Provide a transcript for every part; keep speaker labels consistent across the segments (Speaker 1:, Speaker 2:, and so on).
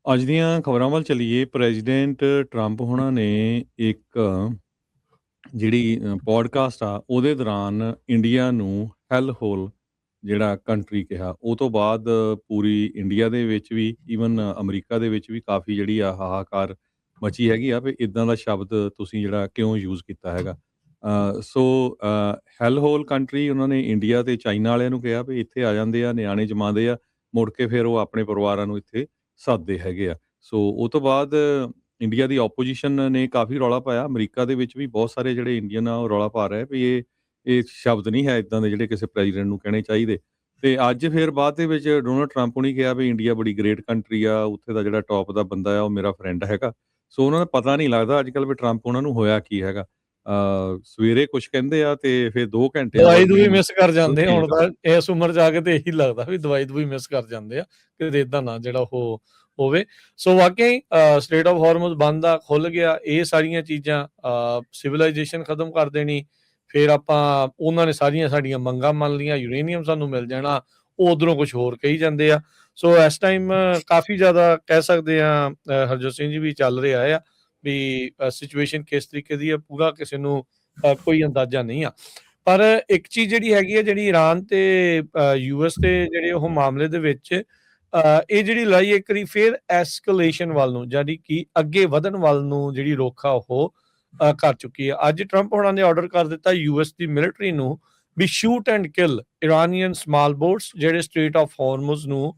Speaker 1: ਅੱਜ ਦੀਆਂ ਖਬਰਾਂ ਵੱਲ ਚੱਲੀਏ। ਪ੍ਰੈਜ਼ੀਡੈਂਟ ਟਰੰਪ ਹੋਣਾ ਨੇ ਇੱਕ ਜਿਹੜੀ ਪੋਡਕਾਸਟ ਆ ਉਹਦੇ ਦੌਰਾਨ ਇੰਡੀਆ ਨੂੰ ਹੈਲ ਹੋਲ ਜਿਹੜਾ ਕੰਟਰੀ ਕਿਹਾ। ਉਹ ਤੋਂ ਬਾਅਦ ਪੂਰੀ ਇੰਡੀਆ ਦੇ ਵਿੱਚ ਵੀ, ਈਵਨ ਅਮਰੀਕਾ ਦੇ ਵਿੱਚ ਵੀ ਕਾਫੀ ਜਿਹੜੀ ਆ ਹਾਹਾਕਾਰ ਮਚੀ ਹੈਗੀ ਆ ਵੀ ਇਦਾਂ ਦਾ ਸ਼ਬਦ ਤੁਸੀਂ ਜਿਹੜਾ ਕਿਉਂ ਯੂਜ਼ ਕੀਤਾ ਹੈਗਾ। ਸੋ ਹੈਲ ਹੋਲ ਕੰਟਰੀ ਉਹਨਾਂ ਨੇ ਇੰਡੀਆ ਤੇ ਚਾਈਨਾ ਵਾਲਿਆਂ ਨੂੰ ਕਿਹਾ ਵੀ ਇੱਥੇ ਆ ਜਾਂਦੇ ਆ, ਨਿਆਣੇ ਜਮਾਉਂਦੇ ਆ, ਮੁੜ ਕੇ ਫਿਰ ਉਹ ਆਪਣੇ ਪਰਿਵਾਰਾਂ ਨੂੰ ਇੱਥੇ ਸੱਦਦੇ ਹੈਗੇ ਆ। ਸੋ ਉਹ ਤੋਂ ਬਾਅਦ ਇੰਡੀਆ ਦੀ ਆਪੋਜੀਸ਼ਨ ਨੇ ਕਾਫੀ ਰੌਲਾ ਪਾਇਆ। ਅਮਰੀਕਾ ਦੇ ਵਿੱਚ ਵੀ ਬਹੁਤ ਸਾਰੇ ਜਿਹੜੇ ਇੰਡੀਅਨ ਆ ਉਹ ਰੌਲਾ ਪਾ ਰਹੇ ਵੀ ਇਹ ਸ਼ਬਦ ਨਹੀਂ ਹੈ ਇੱਦਾਂ ਦੇ ਜਿਹੜੇ ਕਿਸੇ ਪ੍ਰੈਜ਼ੀਡੈਂਟ ਨੂੰ ਕਹਿਣੇ ਚਾਹੀਦੇ। ਤੇ ਅੱਜ ਫਿਰ ਬਾਅਦ ਦੇ ਵਿੱਚ ਡੋਨਲਡ ਟਰੰਪ ਨੇ ਕਿਹਾ ਵੀ ਇੰਡੀਆ ਬੜੀ ਗ੍ਰੇਟ ਕੰਟਰੀ ਆ, ਉੱਥੇ ਦਾ ਜਿਹੜਾ ਟੌਪ ਦਾ ਬੰਦਾ ਆ ਉਹ ਮੇਰਾ ਫਰੈਂਡ ਹੈਗਾ। ਸੋ ਉਹਨਾਂ ਦਾ ਪਤਾ ਨਹੀਂ ਲੱਗਦਾ ਅੱਜ ਕੱਲ੍ਹ ਵੀ ਟਰੰਪ ਉਹਨਾਂ ਨੂੰ ਹੋਇਆ ਕੀ ਹੈਗਾ। ਸਵੇਰੇ ਕੁਛ ਕਹਿੰਦੇ ਆ ਤੇ ਫਿਰ 2 ਘੰਟਿਆਂ
Speaker 2: ਦਵਾਈ
Speaker 1: ਬਾਅਦ
Speaker 2: ਦੂਈ ਮਿਸ ਕਰ ਜਾਂਦੇ ਹੁਣ ਤਾਂ ਇਸ ਉਮਰ 'ਚ ਆ ਕੇ ਤੇ ਇਹੀ ਲੱਗਦਾ ਵੀ ਦਵਾਈ ਦੂਈ ਮਿਸ ਕਰ ਜਾਂਦੇ ਆ ਕਿਤੇ ਏਦਾਂ ਨਾ ਜਿਹੜਾ ਉਹ ਹੋਵੇ। ਸੋ ਵਾਕਈ ਸਟ੍ਰੇਟ ਆਫ ਹਾਰਮਜ਼ ਬੰਦ ਆ, ਖੁੱਲ ਗਿਆ, ਇਹ ਸਾਰੀਆਂ ਚੀਜ਼ਾਂ ਸਿਵਲਾਈਜੇਸ਼ਨ ਖਤਮ ਕਰ ਦੇਣੀ। ਫਿਰ ਆਪਾਂ ਉਹਨਾਂ ਨੇ ਸਾਰੀਆਂ ਸਾਡੀਆਂ ਮੰਗਾਂ ਮੰਨ ਲਈਆਂ, ਯੂਰੇਨੀਅਮ ਸਾਨੂੰ ਮਿਲ ਜਾਣਾ, ਉਹ ਉਧਰੋਂ ਕੁਝ ਹੋਰ ਕਹੀ ਜਾਂਦੇ ਆ। ਸੋ ਇਸ ਟਾਈਮ ਕਾਫੀ ਜ਼ਿਆਦਾ ਕਹਿ ਸਕਦੇ ਆ ਹਰਜੋਤ ਸਿੰਘ ਜੀ ਵੀ ਚੱਲ ਰਿਹਾ ਆ ਵੀ ਸਿਚੁਏਸ਼ਨ ਕਿਸ ਤਰੀਕੇ ਦੀ ਆ, ਪੂਰਾ ਕਿਸੇ ਨੂੰ ਕੋਈ ਅੰਦਾਜ਼ਾ ਨਹੀਂ ਆ। ਪਰ ਇੱਕ ਚੀਜ਼ ਜਿਹੜੀ ਹੈਗੀ ਆ, ਜਿਹੜੀ ਈਰਾਨ ਤੇ ਯੂਐਸ ਦੇ ਜਿਹੜੇ ਉਹ ਮਾਮਲੇ ਦੇ ਵਿੱਚ ਇਹ ਜਿਹੜੀ ਲੜਾਈ ਇੱਕ ਵਾਰੀ ਫਿਰ ਐਸਕੇਲੇਸ਼ਨ ਵੱਲ ਨੂੰ, ਜਾਨੀ ਕਿ ਅੱਗੇ ਵਧਣ ਵੱਲ ਨੂੰ ਜਿਹੜੀ ਰੁੱਖ ਆ ਉਹ ਕਰ ਚੁੱਕੀ ਹੈ। ਅੱਜ ਟਰੰਪ ਹੋਣਾ ਨੇ ਆਰਡਰ ਕਰ ਦਿੱਤਾ ਯੂਐਸ ਦੀ ਮਿਲਟਰੀ ਨੂੰ ਵੀ shoot and kill Iranian small boats ਜਿਹੜੇ ਸਟ੍ਰੇਟ ਆਫ ਹਾਰਮਜ਼ ਨੂੰ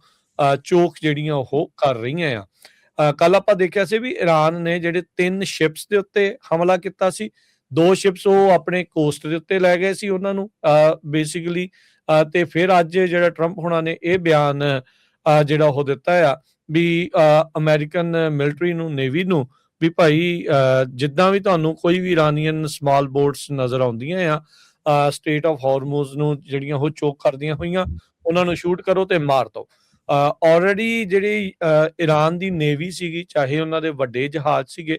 Speaker 2: ਚੋਕ ਜਿਹੜੀਆਂ ਉਹ ਕਰ ਰਹੀਆਂ ਆ। ਕੱਲ ਆਪਾਂ ਦੇਖਿਆ ਸੀ ਵੀ ਈਰਾਨ ਨੇ ਜਿਹੜੇ 3 ਸ਼ਿਪਸ ਦੇ ਉੱਤੇ ਹਮਲਾ ਕੀਤਾ ਸੀ। 2 ਸ਼ਿਪਸ ਉਹ ਆਪਣੇ ਕੋਸਟ ਦੇ ਉੱਤੇ ਲੈ ਗਏ ਸੀ ਉਹਨਾਂ ਨੂੰ ਬੇਸਿਕਲੀ। ਤੇ ਫਿਰ ਅੱਜ ਜਿਹੜਾ ਟਰੰਪ ਹੋਣਾ ਨੇ ਇਹ ਬਿਆਨ ਜਿਹੜਾ ਉਹ ਦਿੱਤਾ ਆ ਵੀ ਅਮਰੀਕਨ ਮਿਲਟਰੀ ਨੂੰ, ਨੇਵੀ ਨੂੰ, ਵੀ ਭਾਈ ਜਿੱਦਾਂ ਵੀ ਤੁਹਾਨੂੰ ਕੋਈ ਵੀ ਇਰਾਨੀਅਨ ਸਮਾਲ ਬੋਟਸ ਨਜ਼ਰ ਆਉਂਦੀਆਂ ਆ ਸਟੇਟ ਆਫ ਹਾਰਮੂਜ਼ ਨੂੰ ਜਿਹੜੀਆਂ ਉਹ ਚੋਕ ਕਰਦੀਆਂ ਹੋਈਆਂ, ਉਹਨਾਂ ਨੂੰ ਸ਼ੂਟ ਕਰੋ ਤੇ ਮਾਰ ਦਿਓ। ਆਲਰੇਡੀ ਜਿਹੜੀ ਈਰਾਨ ਦੀ ਨੇਵੀ ਸੀਗੀ, ਚਾਹੇ ਉਹਨਾਂ ਦੇ ਵੱਡੇ ਜਹਾਜ਼ ਸੀਗੇ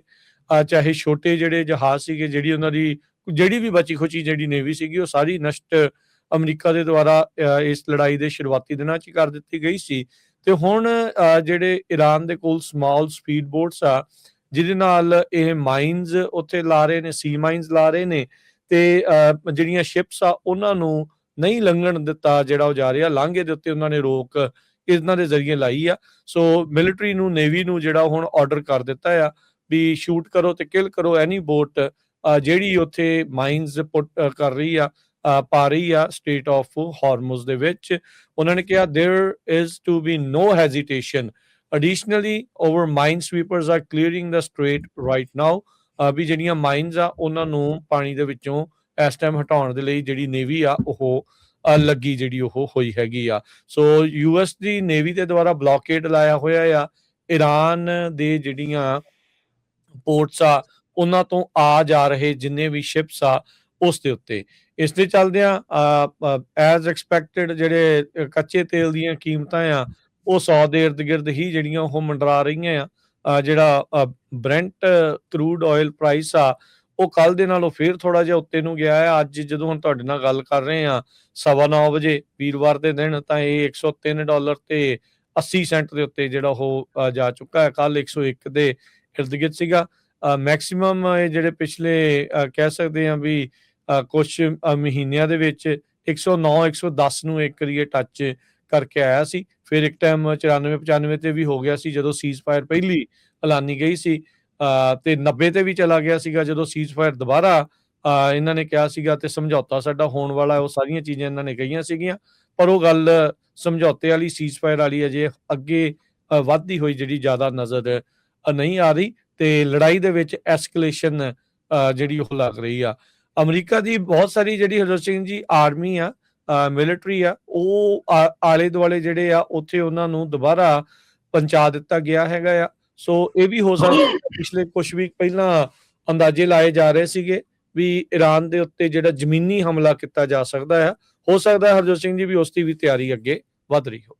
Speaker 2: ਚਾਹੇ ਛੋਟੇ ਜਿਹੜੇ ਜਹਾਜ਼ ਸੀਗੇ, ਜਿਹੜੀ ਉਹਨਾਂ ਦੀ ਜਿਹੜੀ ਵੀ ਬਚੀ ਖੁਚੀ ਜਿਹੜੀ ਨੇਵੀ ਸੀਗੀ ਉਹ ਸਾਰੀ ਨਸ਼ਟ ਅਮਰੀਕਾ ਦੇ ਦੁਆਰਾ ਇਸ ਲੜਾਈ ਦੇ ਸ਼ੁਰੂਆਤੀ ਦਿਨਾਂ 'ਚ ਕਰ ਦਿੱਤੀ ਗਈ ਸੀ। ਤੇ ਹੁਣ ਜਿਹੜੇ ਈਰਾਨ ਦੇ ਕੋਲ ਸਮਾਲ ਸਪੀਡ ਬੋਟਸ ਆ ਜਿਹਦੇ ਨਾਲ ਇਹ ਮਾਈਨਸ ਉੱਥੇ ਲਾ ਰਹੇ ਨੇ, ਸੀ ਮਾਈਨਸ ਲਾ ਰਹੇ ਨੇ, ਤੇ ਜਿਹੜੀਆਂ ਸ਼ਿਪਸ ਆ ਉਹਨਾਂ ਨੂੰ ਨਹੀਂ ਲੰਘਣ ਦਿੱਤਾ ਜਿਹੜਾ ਉਹ ਜਾ ਰਿਹਾ। ਲਾਂਘੇ ਦੇ ਉੱਤੇ ਉਹਨਾਂ ਨੇ ਰੋਕ ਇਹਨਾਂ ਦੇ ਜ਼ਰੀਏ ਲਾਈ ਆ। ਸੋ ਮਿਲਟਰੀ ਨੂੰ, ਨੇਵੀ ਨੂੰ ਜਿਹੜਾ ਹੁਣ ਆਰਡਰ ਕਰ ਦਿੱਤਾ ਆ ਵੀ ਸ਼ੂਟ ਕਰੋ ਤੇ ਕਿਲ ਕਰੋ ਐਨੀ ਬੋਟ ਜਿਹੜੀ ਉੱਥੇ ਮਾਈਨਸ ਪੁੱਟ ਕਰ ਰਹੀ ਆ, ਪਾ ਰਹੀ ਆ ਸਟੇਟ ਆਫ ਹਾਰਮਜ਼ ਦੇ ਵਿੱਚ। ਉਹਨਾਂ ਨੇ ਕਿਹਾ there is to be no hesitation. Additionally, our minesweepers are clearing the strait right now. ਵੀ ਜਿਹੜੀਆਂ ਮਾਈਨਸ ਆ ਉਹਨਾਂ ਨੂੰ ਪਾਣੀ ਦੇ ਵਿੱਚੋਂ ਇਸ ਟਾਈਮ ਹਟਾਉਣ ਦੇ ਲਈ ਜਿਹੜੀ ਨੇਵੀ ਆ ਉਹ ਲੱਗੀ ਜਿਹੜੀ ਉਹ ਹੋਈ ਹੈਗੀ ਆ। ਸੋ ਯੂਐਸ ਦੀ ਨੇਵੀ ਦੇ ਦੁਆਰਾ ਬਲੌਕੇਡ ਲਾਇਆ ਹੋਇਆ ਆ ਈਰਾਨ ਦੇ ਜਿਹੜੀਆਂ ਪੋਰਟਸ ਆ ਉਹਨਾਂ ਤੋਂ ਆ ਜਾ ਰਹੇ ਜਿੰਨੇ ਵੀ ਸ਼ਿਪਸ ਆ ਉਸ ਦੇ ਉੱਤੇ। ਇਸ ਦੇ ਚੱਲਦਿਆਂ ਐਜ਼ ਐਕਸਪੈਕਟਡ ਜਿਹੜੇ ਕੱਚੇ ਤੇਲ ਦੀਆਂ ਕੀਮਤਾਂ ਆ ਉਹ 100 ਦੇ ਇਰਦ ਗਿਰਦ ਹੀ ਜਿਹੜੀਆਂ ਉਹ ਮੰਡਰਾ ਰਹੀਆਂ ਆ। ਜਿਹੜਾ ਬ੍ਰੈਂਟ ਕਰੂਡ ਆਇਲ ਪ੍ਰਾਈਸ ਆ ਉਹ ਕੱਲ ਦੇ ਨਾਲੋਂ ਫਿਰ ਥੋੜਾ ਜਿਹਾ ਉੱਤੇ ਨੂੰ ਗਿਆ ਹੈ। ਅੱਜ ਜਦੋਂ ਹੁਣ ਤੁਹਾਡੇ ਨਾਲ ਗੱਲ ਕਰ ਰਹੇ ਆ 9:15 ਵਜੇ ਵੀਰਵਾਰ ਦੇ ਦਿਨ, ਤਾਂ ਇਹ $103 ਤੇ 80 ਸੈਂਟ ਦੇ ਉੱਤੇ ਜਿਹੜਾ ਉਹ ਜਾ ਚੁੱਕਾ ਹੈ। ਕੱਲ 101 ਦੇ ਇਰਦ ਗਿਰਦ ਸੀਗਾ। ਮੈਕਸਿਮਮ ਜਿਹੜੇ ਪਿਛਲੇ ਕਹਿ ਸਕਦੇ ਆ ਵੀ ਕੁਛ ਮਹੀਨਿਆਂ ਦੇ ਵਿੱਚ 109 110 ਨੂੰ ਇੱਕ ਵਾਰੀ ਟੱਚ ਕਰਕੇ ਆਇਆ ਸੀ। ਫਿਰ ਇੱਕ ਟਾਈਮ 94-95 ਤੇ ਵੀ ਹੋ ਗਿਆ ਸੀ ਜਦੋਂ ਸੀਜ਼ ਫਾਇਰ ਪਹਿਲੀ ਐਲਾਨੀ ਗਈ ਸੀ, ਤੇ 90 ਤੇ ਵੀ ਚਲਾ ਗਿਆ ਸੀਗਾ ਜਦੋਂ ਸੀਜ਼ ਫਾਇਰ ਦੁਬਾਰਾ ਇਹਨਾਂ ਨੇ ਕਿਹਾ ਸੀਗਾ ਤੇ ਸਮਝੌਤਾ ਸਾਡਾ ਹੋਣ ਵਾਲਾ। ਉਹ ਸਾਰੀਆਂ ਚੀਜ਼ਾਂ ਇਹਨਾਂ ਨੇ ਕਹੀਆਂ ਸੀਗੀਆਂ, ਪਰ ਉਹ ਗੱਲ ਸਮਝੌਤੇ ਵਾਲੀ, ਸੀਜ਼ ਫਾਇਰ ਵਾਲੀ ਅਜੇ ਅੱਗੇ ਵੱਧਦੀ ਹੋਈ ਜਿਹੜੀ ਜ਼ਿਆਦਾ ਨਜ਼ਰ ਨਹੀਂ ਆ ਰਹੀ। ਤੇ ਲੜਾਈ ਦੇ ਵਿੱਚ ਐਸਕੇਲੇਸ਼ਨ ਜਿਹੜੀ ਉਹ ਲੱਗ ਰਹੀ ਆ। ਅਮਰੀਕਾ ਦੀ ਬਹੁਤ ਸਾਰੀ ਜਿਹੜੀ ਹਰਜੋਤ ਸਿੰਘ ਜੀ ਆਰਮੀ ਆ, ਮਿਲਟਰੀ ਆ, ਉਹ ਆਲੇ ਦੁਆਲੇ ਜਿਹੜੇ ਆ ਉੱਥੇ ਉਹਨਾਂ ਨੂੰ ਦੁਬਾਰਾ ਪਹੁੰਚਾ ਦਿੱਤਾ ਗਿਆ ਹੈਗਾ ਆ। ਸੋ ਇਹ ਵੀ ਹੋ ਸਕਦਾ ਪਿਛਲੇ ਕੁਝ ਵੀਕ ਪਹਿਲਾਂ ਅੰਦਾਜ਼ੇ ਲਾਏ ਜਾ ਰਹੇ ਸੀਗੇ ਵੀ ਈਰਾਨ ਦੇ ਉੱਤੇ ਜਿਹੜਾ ਜ਼ਮੀਨੀ ਹਮਲਾ ਕੀਤਾ ਜਾ ਸਕਦਾ ਆ। ਹੋ ਸਕਦਾ ਹਰਜੋਤ ਸਿੰਘ ਜੀ ਵੀ ਉਸ ਦੀ ਵੀ ਤਿਆਰੀ ਅੱਗੇ ਵੱਧ ਰਹੀ ਹੋਵੇ।